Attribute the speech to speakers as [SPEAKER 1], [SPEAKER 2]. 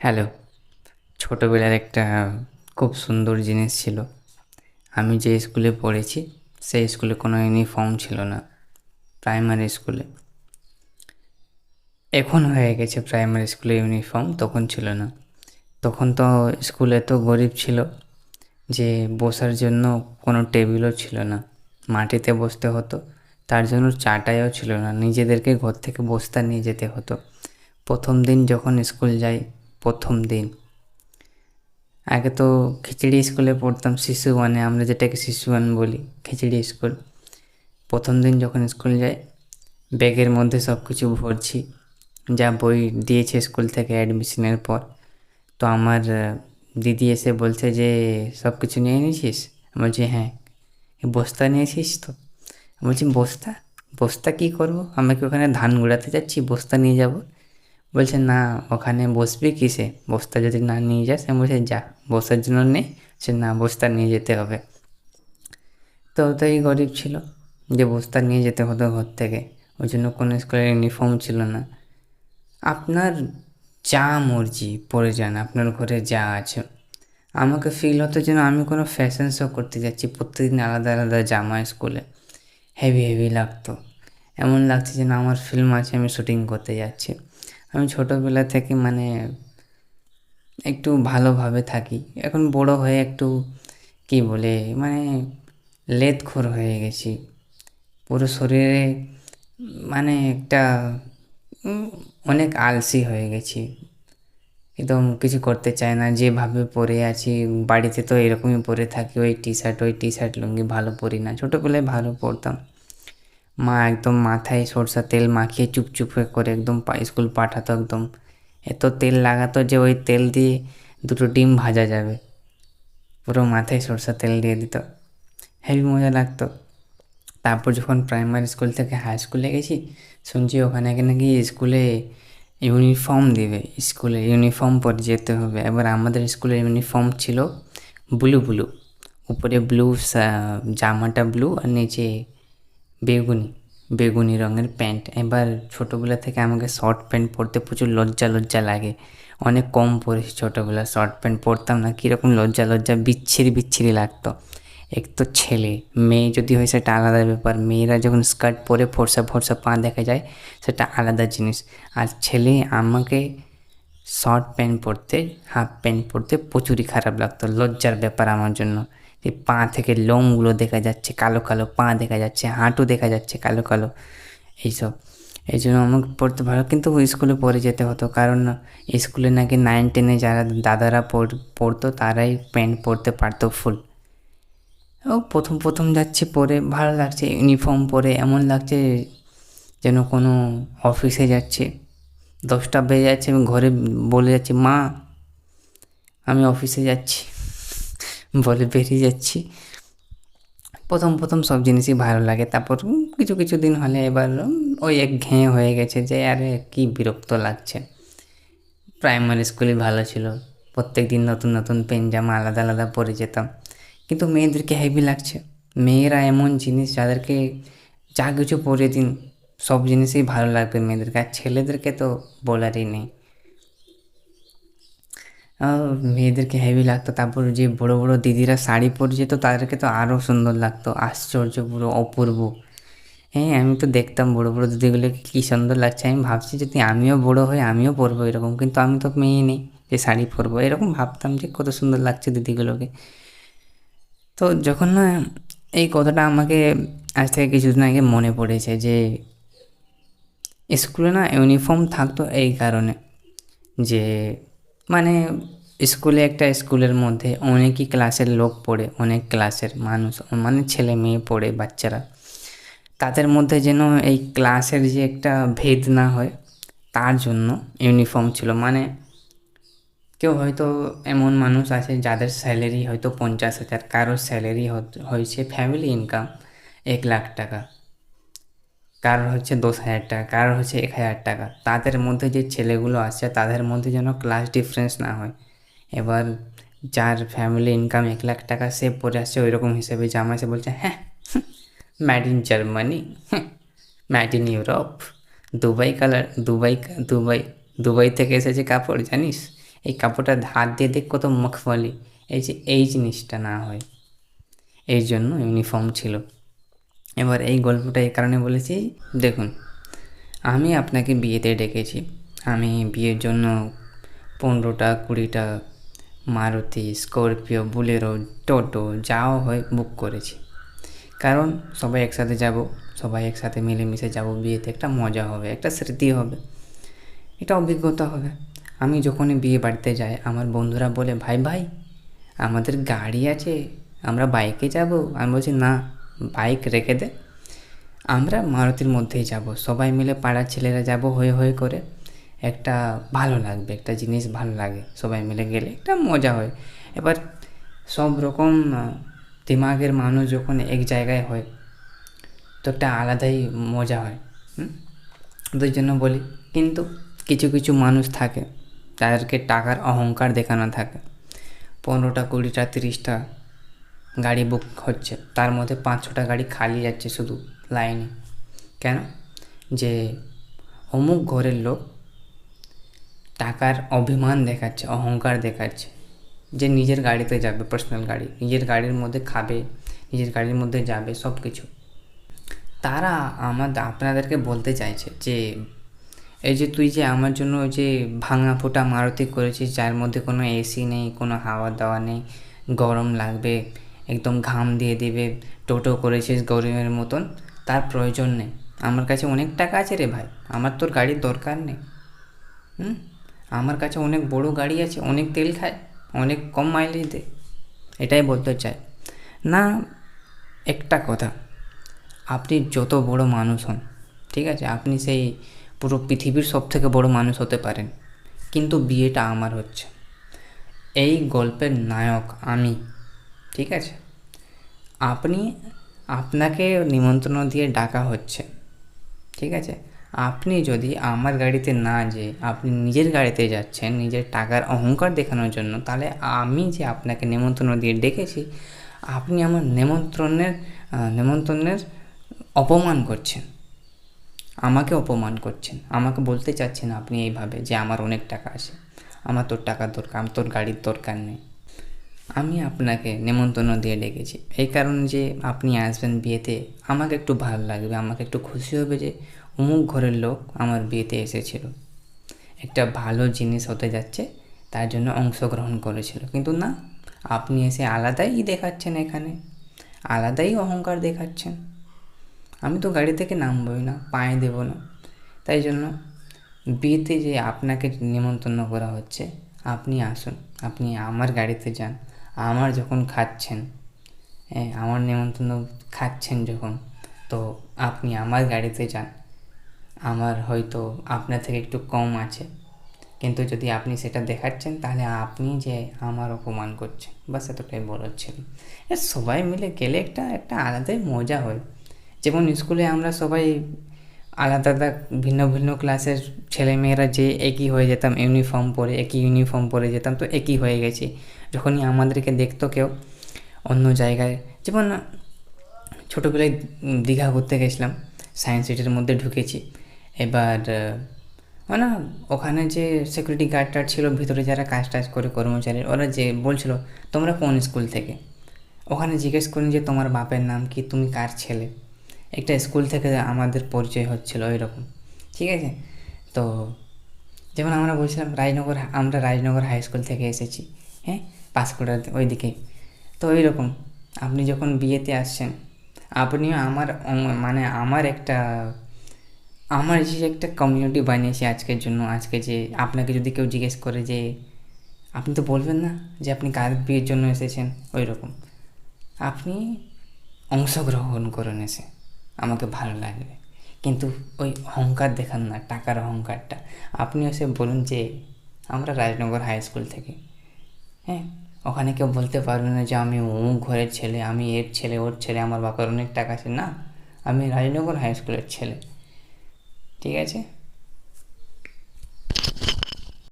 [SPEAKER 1] Hello. ছোটোবেলার একটা খুব সুন্দর জিনিস ছিল। আমি যে স্কুলে পড়েছি সেই স্কুলে কোনো ইউনিফর্ম ছিল না, প্রাইমারি স্কুলে। এখন হয়ে গেছে প্রাইমারি স্কুলে ইউনিফর্ম, তখন ছিল না। তখন তো স্কুল এত গরিব ছিল যে বসার জন্য কোনো টেবিলও ছিল না, মাটিতে বসতে হতো। তার জন্য চাটাইও ছিল না, নিজেদেরকে ঘর থেকে বস্তা নিয়ে যেতে হতো। প্রথম দিন যখন স্কুল যাই, প্রথম দিন আগে তো খিচড়ি স্কুলে পড়তাম, শিশু ওয়ানে, আমরা যেটাকে শিশু ওয়ান বলি, খিচড়ি স্কুল। প্রথম দিন যখন স্কুল যাই, ব্যাগের মধ্যে সব কিছু ভরছি, যা বই দিয়েছে স্কুল থেকে অ্যাডমিশনের পর। তো আমার দিদি এসে বলছে যে সব কিছু নিয়ে নিয়েছিস? আমি বলছি হ্যাঁ। বস্তা নিয়েছিস তো? আমি বলছি বস্তা? বস্তা কী করবো? আমি কি ওখানে ধান গুঁড়াতে যাচ্ছি বস্তা নিয়ে যাব? বলছে না, ওখানে বসবি কিসে, বস্তা যদি না নিয়ে যাস? আমি বলছি যা, বসার জন্য নেই। সে না, বস্তা নিয়ে যেতে হবে। তো ওটাই গরিব ছিল যে বস্তা নিয়ে যেতে হতো ঘর থেকে। ওই জন্য কোনো স্কুলের ইউনিফর্ম ছিল না। আপনার যা মর্জি পরে যান, আপনার ঘরে যা আছে। আমাকে ফিল হতো যেন আমি কোনো ফ্যাশন শো করতে যাচ্ছি, প্রত্যেকদিন আলাদা আলাদা জামা স্কুলে। হেভি হেভি লাগতো, এমন লাগছে যেন আমার ফিল্ম আছে, আমি শুটিং করতে যাচ্ছি। আমি ছোটোবেলা থেকে মানে একটু ভালোভাবে থাকি, এখন বড় হয়ে একটু কী বলে মানে লেদখোর হয়ে গেছি পুরো শরীরে, মানে একটা অনেক আলসি হয়ে গেছি, একদম কিছু করতে চায় না, যেভাবে পরে আছি বাড়িতে তো এরকমই পরে থাকি, ওই টি শার্ট লুঙ্গি, ভালো পরি না। ছোটোবেলায় ভালো পরতাম, মা একদম মাথায় সরষা তেল মাখিয়ে চুপচুপ করে একদম স্কুল পাঠাতো। একদম এত তেল লাগাতো যে ওই তেল দিয়ে দুটো ডিম ভাজা যাবে, পুরো মাথায় সরষা তেল দিয়ে দিত, হেভি মজা লাগতো। তারপর যখন প্রাইমারি স্কুল থেকে হাই স্কুলে গেছি, শুনছি ওখানে নাকি স্কুলে ইউনিফর্ম দেবে, স্কুলে ইউনিফর্ম পরে যেতে হবে। এবার আমাদের স্কুলের ইউনিফর্ম ছিল ব্লু ব্লু, উপরে ব্লু, জামাটা ব্লু আর নিচে বেগুনি, বেগুনি রঙের প্যান্ট। এবার ছোটোবেলা থেকে আমাকে শর্ট প্যান্ট পরতে প্রচুর লজ্জা লজ্জা লাগে, অনেক কম পরেছি ছোটোবেলা, শর্ট প্যান্ট পরতাম না, কীরকম লজ্জা লজ্জা বিচ্ছিরি বিচ্ছিরি লাগতো। এক তো ছেলে, মেয়ে যদি হয় সেটা আলাদা ব্যাপার, মেয়েরা যখন স্কার্ট পরে ফর্সা ফর্সা পা দেখা যায় সেটা আলাদা জিনিস। আর ছেলে, আমাকে শর্ট প্যান্ট পরতে, হাফ প্যান্ট পরতে প্রচুরই খারাপ লাগতো, লজ্জার ব্যাপার আমার জন্য। এই পা থেকে লোমগুলো দেখা যাচ্ছে, কালো কালো পা দেখা যাচ্ছে, হাঁটু দেখা যাচ্ছে কালো কালো, এইসব। এই জন্য আমাকে পড়তে ভালো, কিন্তু ওই স্কুলে পরে যেতে হতো, কারণ স্কুলে নাকি 9-10-এ যারা দাদারা পড়তো তারাই প্যান্ট পরতে পারতো ফুল। ও প্রথম প্রথম যাচ্ছি, পরে ভালো লাগছে, ইউনিফর্ম পরে এমন লাগছে যেন কোনো অফিসে যাচ্ছে। 10টা বেজে যাচ্ছে, আমি ঘরে বলে যাচ্ছি মা আমি অফিসে যাচ্ছি, বলে বেরিয়ে যাচ্ছি। প্রথম প্রথম সব জিনিসই ভালো লাগে, তারপর কিছু কিছু দিন হলে এবার ওই একঘেয়ে হয়ে গেছে যে আরে কী বিরক্ত লাগছে। প্রাইমারি স্কুলই ভালো ছিল, প্রত্যেক দিন নতুন নতুন পেন জামা আলাদা আলাদা পরে যেতাম। কিন্তু মেয়েদেরকে হেভি লাগছে, মেয়েরা এমন জিনিস যাদেরকে যা কিছু পরে দিন সব জিনিসই ভালো লাগবে মেয়েদেরকে, আর ছেলেদেরকে তো বলারই নেই। মেয়েদেরকে হেভি লাগতো। তারপর যে বড় বড় দিদিরা শাড়ি পরে যেত তাদেরকে তো আরও সুন্দর লাগতো, আশ্চর্য, পুরো অপূর্ব। হ্যাঁ, আমি তো দেখতাম বড় বড় দিদিগুলোকে কী সুন্দর লাগছে, আমি ভাবছি যদি আমিও বড় হই আমিও পরবো এরকম, কিন্তু আমি তো মেয়ে নেই যে শাড়ি পরবো, এরকম ভাবতাম যে কত সুন্দর লাগছে দিদিগুলোকে। তো যখন না এই কথাটা আমাকে আজ থেকে কিছুদিন আগে মনে পড়েছে যে স্কুলে না ইউনিফর্ম থাকতো এই কারণে যে মানে স্কুলে, একটা স্কুলের মধ্যে অনেকই ক্লাসের লোক পড়ে, অনেক ক্লাসের মানুষ মানে ছেলে মেয়ে পড়ে, বাচ্চারা, তাদের মধ্যে যেন এই ক্লাসের যে একটা ভেদ না হয় তার জন্য ইউনিফর্ম ছিল। মানে কেউ হয়তো এমন মানুষ আছে যাদের স্যালারি হয়তো 50,000, কারোর স্যালারি হয়েছে ফ্যামিলি ইনকাম 1,00,000 টাকা, কারোর হচ্ছে 10,000 টাকা, কারোর হচ্ছে 1,000 টাকা। তাদের মধ্যে যে ছেলেগুলো আসছে তাদের মধ্যে যেন ক্লাস ডিফারেন্স না হয়। এবার যার ফ্যামিলি ইনকাম 1,00,000 টাকা, সে পরে আসছে ওই রকম হিসেবে জামা, সে বলছে হ্যাঁ মেড ইন জার্মানি, হ্যাঁ made in Europe, Dubai colour, Dubai Dubai Dubai থেকে এসেছে কাপড় জানিস, এই কাপড়টা হাত দিয়ে দেখ কত মখমলি, এই জিনিসটা না হয়, এই জন্য ইউনিফর্ম ছিল। এবার এই গল্পটা এই কারণে বলেছি, দেখুন আমি আপনাকে বিয়েতে ডেকেছি, আমি বিয়ের জন্য 15টা 20টা মারুতি, স্করপিও, বুলেরো, টোটো যাও হয় বুক করেছি, কারণ সবাই একসাথে যাব, সবাই একসাথে মিলেমিশে যাব বিয়েতে, একটা মজা হবে, একটা স্মৃতি হবে, এটা অভিজ্ঞতা হবে। আমি যখনই বিয়ে বাড়িতে যাই আমার বন্ধুরা বলে, ভাই ভাই আমাদের গাড়ি আছে, আমরা বাইকে যাব। আমি বলছি না, বাইক রেখে দে, আমরা মারুতির মধ্যেই যাব, সবাই মিলে পাড়ার ছেলেরা যাব হয়ে হয়ে করে, একটা ভালো লাগবে, একটা জিনিস ভালো লাগে, সবাই মিলে গেলে একটা মজা হয়। এবার সব রকম দিমাগের মানুষ যখন এক জায়গায় হয় তো একটা আলাদাই মজা হয়। ওদের জন্য বলি। কিন্তু কিছু কিছু মানুষ থাকে তাদেরকে টাকার অহংকার দেখানো থাকে, 15টা 20টা 30টা গাড়ি বুক হচ্ছে, তার মধ্যে 5-6টা গাড়ি খালি যাচ্ছে শুধু লাইনে। কেন? যে অমুক ঘরের লোক টাকার অভিমান দেখাচ্ছে, অহংকার দেখাচ্ছে, যে নিজের গাড়িতে যাবে, পার্সোনাল গাড়ি, নিজের গাড়ির মধ্যে খাবে, নিজের গাড়ির মধ্যে যাবে, সব কিছু। তারা আপনাদেরকে বলতে চাইছে যে এই যে তুই যে আমার জন্য যে ভাঙা ফোটা মারুতি করেছিস, যার মধ্যে কোনো এসি নেই, কোনো হাওয়া দাওয়া নেই, গরম লাগবে, একদম ঘাম দিয়ে দিবে, টোটো করেছিস গরিবের মতন, তার প্রয়োজন নেই। আমার কাছে অনেক টাকা আছে রে ভাই, আমার তোর গাড়ির দরকার নেই। আমার কাছে অনেক বড় গাড়ি আছে, অনেক তেল খায়, অনেক কম মাইলেজ দেয়, এটাই বলতে চাই না। একটা কথা, আপনি যত বড় মানুষ হন, ঠিক আছে, আপনি সেই পুরো পৃথিবীর সবথেকে বড় মানুষ হতে পারেন, কিন্তু বিয়েটা আমার হচ্ছে, এই গল্পের নায়ক আমি, ঠিক আছে। আপনাকে নিমন্ত্রণ দিয়ে ডাকা হচ্ছে, ঠিক আছে। আপনি যদি আমার গাড়িতে না যেয়ে আপনি নিজের গাড়িতে যাচ্ছেন নিজের টাকার অহংকার দেখানোর জন্য, তাহলে আমি যে আপনাকে নিমন্ত্রণ দিয়ে ডেকেছি, আপনি আমার নেমন্তন্নের অপমান করছেন, আমাকে অপমান করছেন, আমাকে বলতে চাচ্ছেন আপনি এইভাবে যে আমার অনেক টাকা আছে, আমার তোর টাকার দরকার, আমার তোর গাড়ির দরকার নেই। আমি আপনাকে নেমন্তন্ন দিয়ে ডেকেছি এই কারণে যে আপনি আসবেন বিয়েতে, আমাকে একটু ভালো লাগবে, আমাকে একটু খুশি হবে যে অমুক ঘরের লোক আমার বিয়েতে এসেছিল, একটা ভালো জিনিস হতে যাচ্ছে, তার জন্য অংশগ্রহণ করেছিল। কিন্তু না, আপনি এসে আলাদাই দেখাচ্ছেন, এখানে আলাদাই অহংকার দেখাচ্ছেন। আমি তো গাড়ি থেকে নামবই না, পায়ে দেব না। তাই জন্য বিয়েতে যে আপনাকে নিমন্ত্রণ করা হচ্ছে, আপনি আসুন, আপনি আমার গাড়িতে যান, আমার যখন খাচ্ছেন, আমার নিমন্ত্রণ খাচ্ছেন যখন, তো আপনি আমার গাড়িতে যান। আমার হয়তো আপনার থেকে একটু কম আছে, কিন্তু যদি আপনি সেটা দেখাচ্ছেন তাহলে আপনি যে আমার অপমান করছেন, বাস এতটাই বলার ছিল। সবাই মিলে গেলে একটা আলাদাই মজা হয়। যেমন স্কুলে আমরা সবাই আলাদা আলাদা ভিন্ন ভিন্ন ক্লাসের ছেলেমেয়েরা যে একই হয়ে যেতাম, একই ইউনিফর্ম পরে যেতাম, তো একই হয়ে গেছি। যখনই আমাদেরকে দেখতো কেউ অন্য জায়গায়, যেমন ছোটোবেলায় দীঘা ঘুরতে গেছিলাম, সায়েন্স সিটির মধ্যে ঢুকেছি। এবার মানে ওখানে যে সিকিউরিটি গার্ডটা ছিল, ভিতরে যারা কাজ টাজ করে কর্মচারী, ওরা যে বলছিল তোমরা কোন স্কুল থেকে, ওখানে জিজ্ঞেস করি যে তোমার বাপের নাম কি, তুমি কার ছেলে, একটা স্কুল থেকে আমাদের পরিচয় হচ্ছিলো ওইরকম, ঠিক আছে। তো যেমন আমরা বলছিলাম আমরা রাজনগর হাই স্কুল থেকে এসেছি, হ্যাঁ, পাঁশকুড়ার ওইদিকে। তো ওইরকম আপনি যখন বিয়েতে আসছেন, আপনিও আমার যে একটা কমিউনিটি বানিয়েছি আজকের জন্য, আজকে যে আপনাকে যদি কেউ জিজ্ঞেস করে যে আপনি তো বলবেন না যে আপনি কার বিয়ের জন্য এসেছেন, ওই রকম আপনি অংশগ্রহণ করুন এসে, আমাকে ভালো লাগবে। কিন্তু ওই অহংকার দেখান না, টাকার অহংকারটা। আপনি এসে বলুন যে আমরা রাজনগর হাই স্কুল থেকে, হ্যাঁ, ওখানে কেউ বলতে পারবে না যে আমি অমুক ঘরের ছেলে, আমি এর ছেলে, ওর ছেলে, আমার বাবার অনেক টাকা আছে, না, আমি রাজনগর হাই স্কুলের ছেলে, ঠিক আছে।